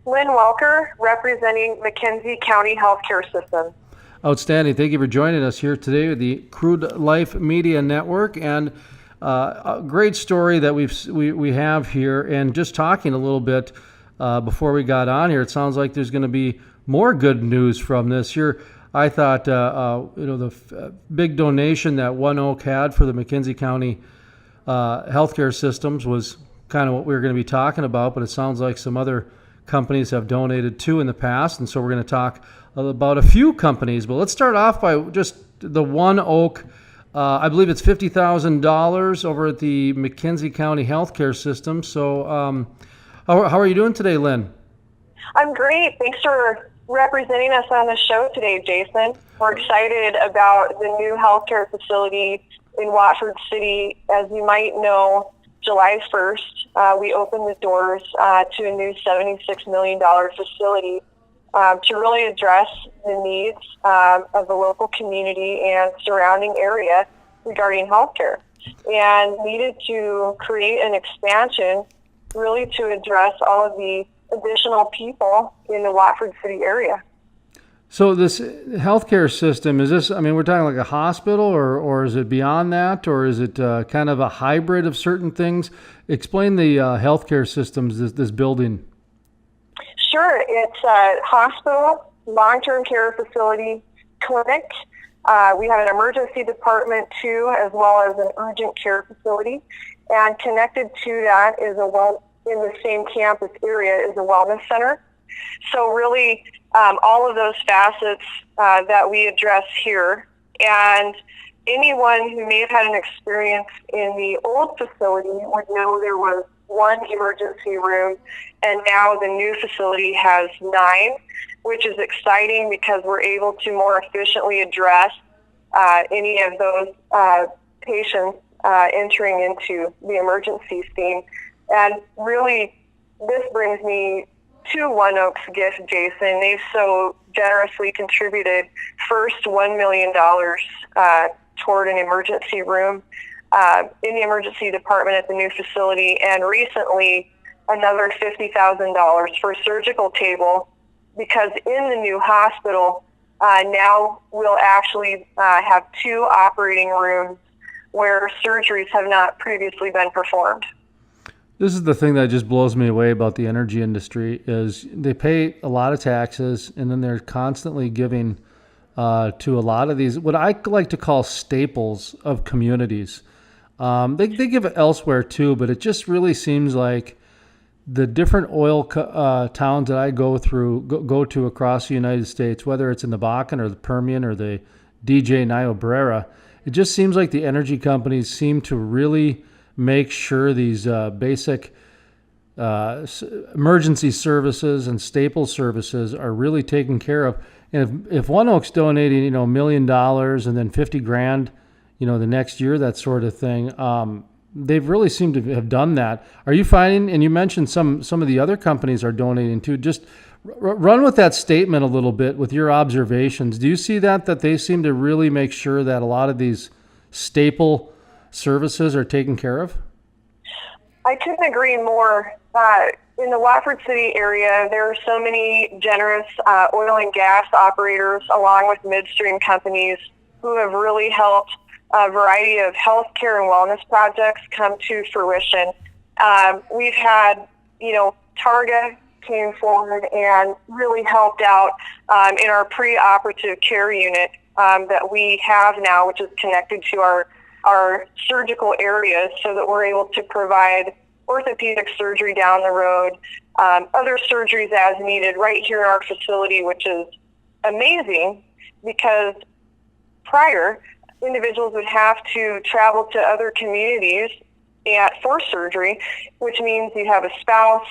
Lynn Welker, representing McKenzie County Healthcare System. Outstanding. Thank you for joining us here today with the Crude Life Media Network, and a great story that we have here. And just talking a little bit before we got on here, it sounds like there's going to be more good news from this here. I thought the big donation that ONEOK had for the McKenzie County healthcare systems was kind of what we were going to be talking about, but it sounds like some other companies have donated too in the past, and so we're going to talk about a few companies. But let's start off by just the ONEOK. I believe it's $50,000 over at the McKenzie County Healthcare System. So how are you doing today, Lynn? I'm great. Thanks for representing us on the show today, Jason. We're excited about the new healthcare facility in Watford City. As you might know, July 1st, we opened the doors to a new $76 million facility to really address the needs of the local community and surrounding area regarding healthcare, and needed to create an expansion really to address all of the additional people in the Watford City area. So this healthcare system, is this, I mean, we're talking like a hospital, or is it beyond that, or is it kind of a hybrid of certain things? Explain the healthcare systems, this building. Sure. It's a hospital, long-term care facility, clinic. We have an emergency department too, as well as an urgent care facility. And connected to that is in the same campus area is a wellness center. So really, all of those facets that we address here, and anyone who may have had an experience in the old facility would know there was one emergency room, and now the new facility has 9, which is exciting because we're able to more efficiently address any of those patients entering into the emergency scene. And really, this brings me to ONEOK's gift, Jason. They've so generously contributed first $1 million toward an emergency room in the emergency department at the new facility, and recently another $50,000 for a surgical table, because in the new hospital now we'll actually have 2 operating rooms where surgeries have not previously been performed. This is the thing that just blows me away about the energy industry, is they pay a lot of taxes, and then they're constantly giving to a lot of these, what I like to call staples of communities. They give it elsewhere too, but it just really seems like the different oil towns that I go to across the United States, whether it's in the Bakken or the Permian or the DJ Niobrara, it just seems like the energy companies seem to really make sure these basic emergency services and staple services are really taken care of. And if ONEOK's donating, $1 million and then $50,000, the next year, that sort of thing, they've really seemed to have done that. Are you finding, and you mentioned some of the other companies are donating too, just run with that statement a little bit with your observations. Do you see that they seem to really make sure that a lot of these staple services are taken care of? I couldn't agree more. In the Watford City area, there are so many generous oil and gas operators, along with midstream companies, who have really helped a variety of healthcare and wellness projects come to fruition. We've had, Targa came forward and really helped out in our pre-operative care unit that we have now, which is connected to our surgical areas, so that we're able to provide orthopedic surgery down the road, other surgeries as needed right here in our facility, which is amazing, because prior, individuals would have to travel to other communities for surgery, which means you have a spouse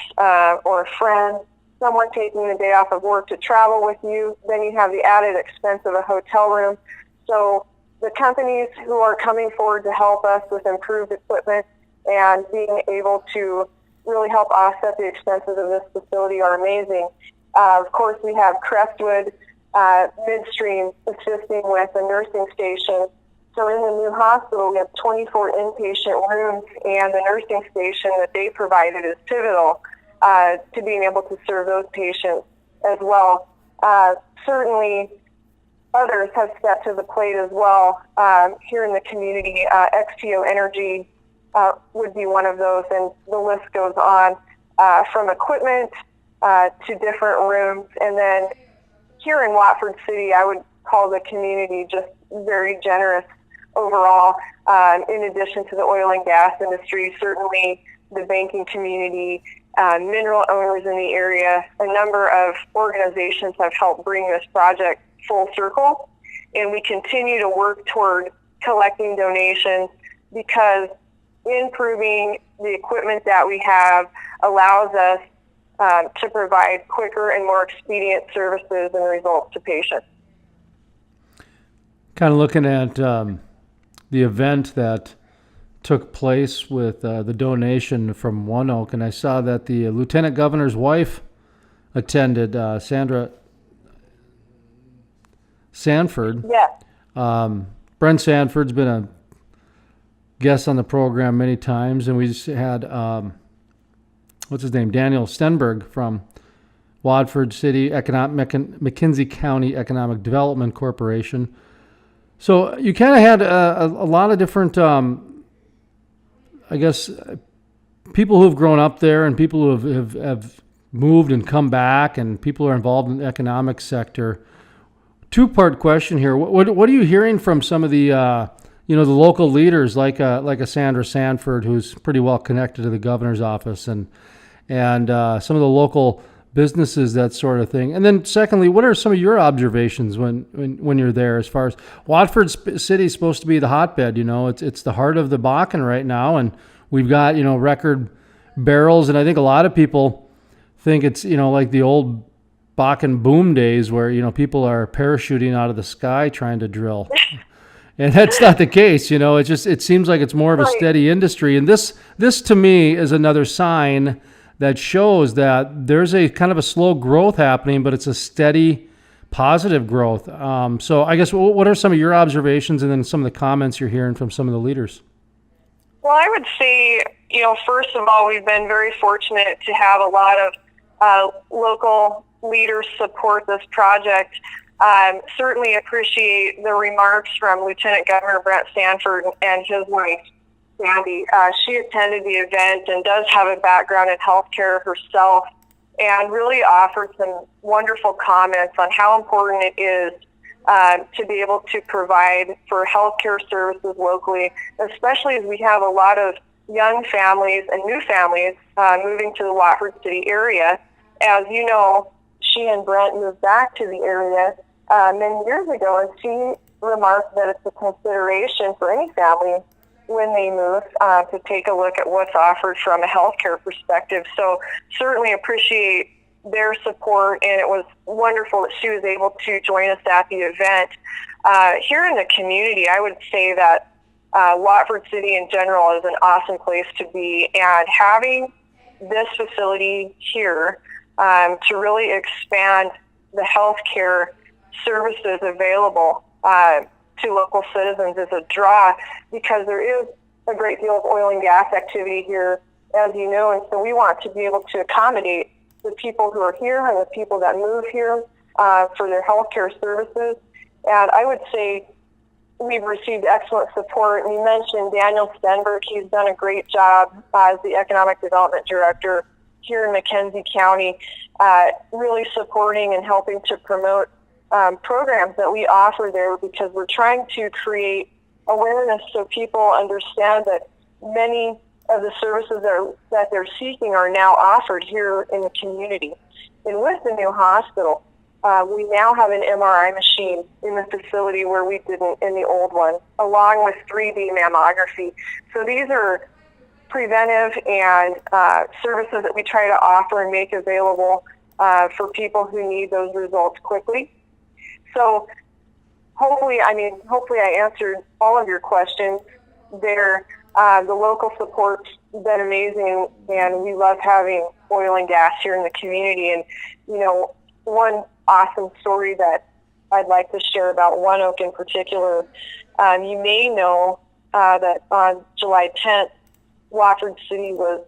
or a friend, someone taking the day off of work to travel with you. Then you have the added expense of a hotel room. So the companies who are coming forward to help us with improved equipment and being able to really help offset the expenses of this facility are amazing. Of course, we have Crestwood Midstream assisting with a nursing station. So in the new hospital, we have 24 inpatient rooms, and the nursing station that they provided is pivotal to being able to serve those patients as well. Certainly, others have stepped to the plate as well here in the community. XTO Energy would be one of those, and the list goes on from equipment to different rooms. And then here in Watford City, I would call the community just very generous overall. In addition to the oil and gas industry, certainly the banking community, mineral owners in the area, a number of organizations have helped bring this project full circle. And we continue to work toward collecting donations because improving the equipment that we have allows us to provide quicker and more expedient services and results to patients. Kind of looking at the event that took place with the donation from ONEOK, and I saw that the Lieutenant Governor's wife attended, Sandra Sanford. Yes. Brent Sanford's been a guest on the program many times, and we just had, what's his name, Daniel Stenberg from Watford City, McKenzie County Economic Development Corporation. So you kind of had a lot of different, I guess, people who have grown up there and people who have moved and come back, and people who are involved in the economic sector. Two-part question here. What are you hearing from some of the the local leaders like a Sandra Sanford, who's pretty well connected to the governor's office, and some of the local businesses, that sort of thing? And then secondly, what are some of your observations when you're there, as far as Watford City is supposed to be the hotbed? It's the heart of the Bakken right now, and we've got record barrels, and I think a lot of people think it's like the old Bakken boom days where people are parachuting out of the sky trying to drill. And that's not the case. It seems like it's more of a steady industry. And this to me is another sign that shows that there's a kind of a slow growth happening, but it's a steady, positive growth. So I guess what are some of your observations, and then some of the comments you're hearing from some of the leaders? Well, I would say, first of all, we've been very fortunate to have a lot of local leaders support this project. Certainly appreciate the remarks from Lieutenant Governor Brent Sanford and his wife, Sandy. She attended the event and does have a background in healthcare herself, and really offered some wonderful comments on how important it is to be able to provide for healthcare services locally, especially as we have a lot of young families and new families moving to the Watford City area. As you know, she and Brent moved back to the area many years ago, and she remarked that it's a consideration for any family when they move to take a look at what's offered from a healthcare perspective. So certainly appreciate their support, and it was wonderful that she was able to join us at the event. Here in the community, I would say that Watford City in general is an awesome place to be, and having this facility here to really expand the healthcare services available to local citizens is a draw, because there is a great deal of oil and gas activity here, as you know, and so we want to be able to accommodate the people who are here and the people that move here for their healthcare services. And I would say we've received excellent support. And you mentioned Daniel Stenberg. He's done a great job as the Economic Development Director here in McKenzie County, really supporting and helping to promote programs that we offer there, because we're trying to create awareness so people understand that many of the services that they're seeking are now offered here in the community. And with the new hospital, we now have an MRI machine in the facility where we didn't in the old one, along with 3D mammography. So these are preventive and services that we try to offer and make available for people who need those results quickly. So hopefully I answered all of your questions there. The local support's been amazing, and we love having oil and gas here in the community. And, one awesome story that I'd like to share about ONEOK in particular, you may know that on July 10th, Watford City was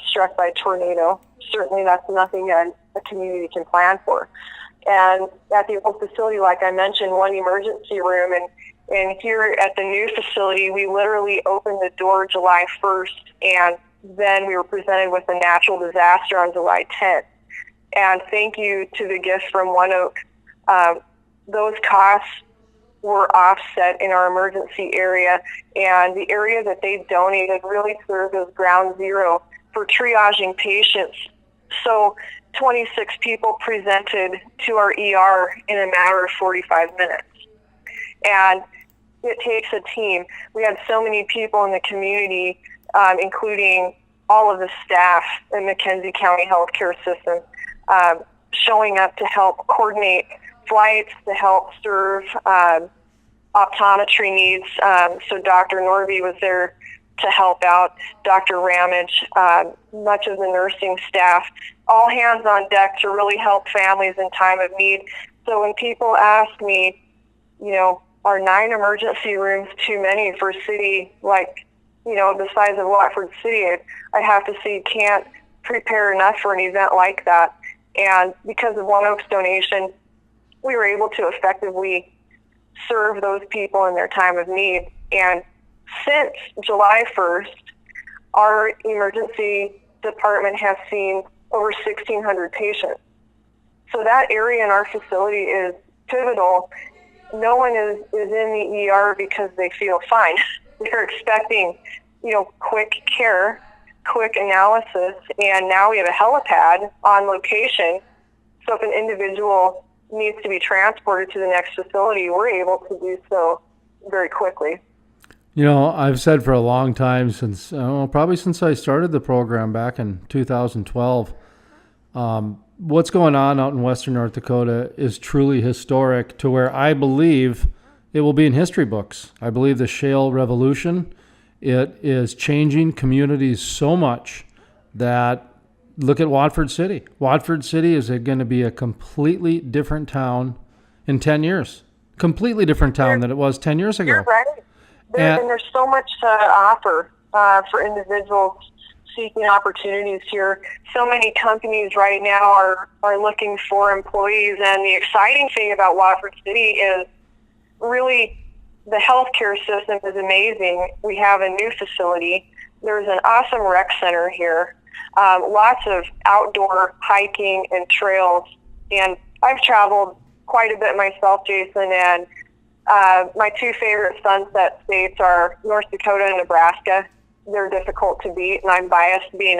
struck by a tornado. certainly that's nothing a community can plan for. And at the old facility, like I mentioned, one emergency room, and here at the new facility, we literally opened the door July 1st, and then we were presented with a natural disaster on July 10th. And thank you to the gift from ONEOK. Those costs were offset in our emergency area, and the area that they donated really served as ground zero for triaging patients. So 26 people presented to our ER in a matter of 45 minutes. And it takes a team. We had so many people in the community, including all of the staff in McKenzie County Healthcare System, showing up to help coordinate flights, to help serve optometry needs. So Dr. Norby was there to help out, Dr. Ramage, much of the nursing staff, all hands on deck to really help families in time of need. So when people ask me, are 9 emergency rooms too many for a city like, the size of Watford City? I have to say you can't prepare enough for an event like that. And because of ONEOK's donation, we were able to effectively serve those people in their time of need. And since July 1st, our emergency department has seen over 1,600 patients. So that area in our facility is pivotal. No one is in the ER because they feel fine. They're expecting, quick care, quick analysis, and now we have a helipad on location. So if an individual needs to be transported to the next facility, we're able to do so very quickly. I've said for a long time, probably since I started the program back in 2012, what's going on out in Western North Dakota is truly historic, to where I believe it will be in history books. I believe the shale revolution, it is changing communities so much that, look at Watford City. Watford City is going to be a completely different town in 10 years. Completely different town than it was 10 years ago. You're right. And there's so much to offer for individuals seeking opportunities here. So many companies right now are looking for employees, and the exciting thing about Watford City is really the healthcare system is amazing. We have a new facility. There's an awesome rec center here. Lots of outdoor hiking and trails. And I've traveled quite a bit myself, Jason, and my 2 favorite sunset states are North Dakota and Nebraska. They're difficult to beat, and I'm biased being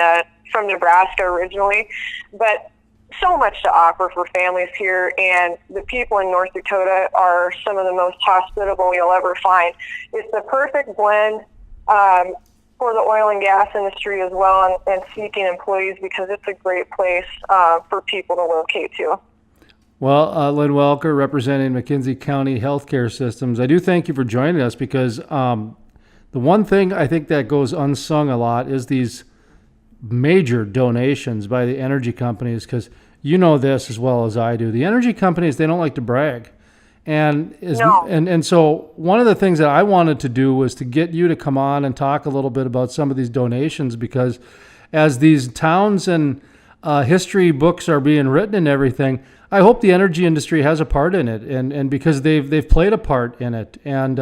from Nebraska originally. But so much to offer for families here, and the people in North Dakota are some of the most hospitable you'll ever find. It's the perfect blend for the oil and gas industry as well, and seeking employees, because it's a great place for people to locate to. Well, Lynn Welker, representing McKenzie County Healthcare Systems, I do thank you for joining us, because the one thing I think that goes unsung a lot is these major donations by the energy companies, because you know this as well as I do. The energy companies, they don't like to brag. And so one of the things that I wanted to do was to get you to come on and talk a little bit about some of these donations, because as these towns and history books are being written and everything, I hope the energy industry has a part in it, and because they've played a part in it, and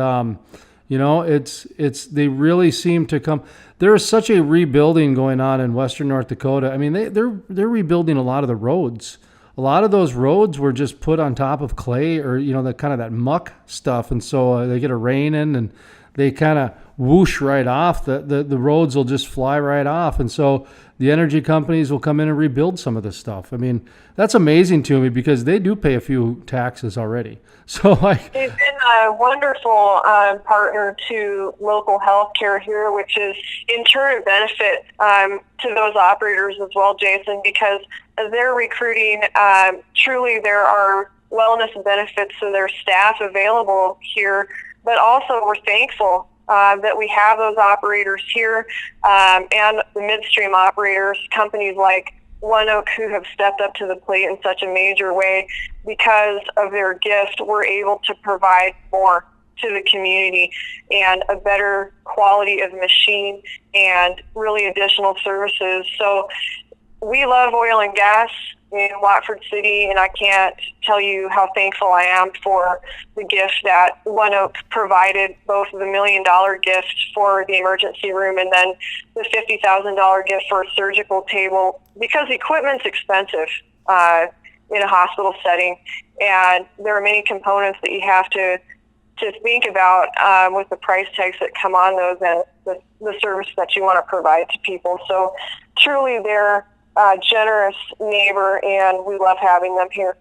they really seem to come. There is such a rebuilding going on in Western North Dakota. I mean, they're rebuilding a lot of the roads. A lot of those roads were just put on top of clay, or that muck stuff, and so they get a rain in and they kind of whoosh right off. The roads will just fly right off, and so the energy companies will come in and rebuild some of this stuff. I mean, that's amazing to me, because they do pay a few taxes already. So they've been a wonderful partner to local healthcare here, which is in turn a benefit to those operators as well, Jason, because as they're recruiting, truly there are wellness benefits to their staff available here, but also we're thankful that we have those operators here, and the midstream operators, companies like ONEOK, who have stepped up to the plate in such a major way. Because of their gift, we're able to provide more to the community, and a better quality of machine, and really additional services. So we love oil and gas in Watford City, and I can't tell you how thankful I am for the gift that ONEOK provided, both the $1 million gift for the emergency room and then the $50,000 gift for a surgical table, because equipment's expensive in a hospital setting, and there are many components that you have to think about with the price tags that come on those and the service that you want to provide to people. So truly they're a generous neighbor, and we love having them here.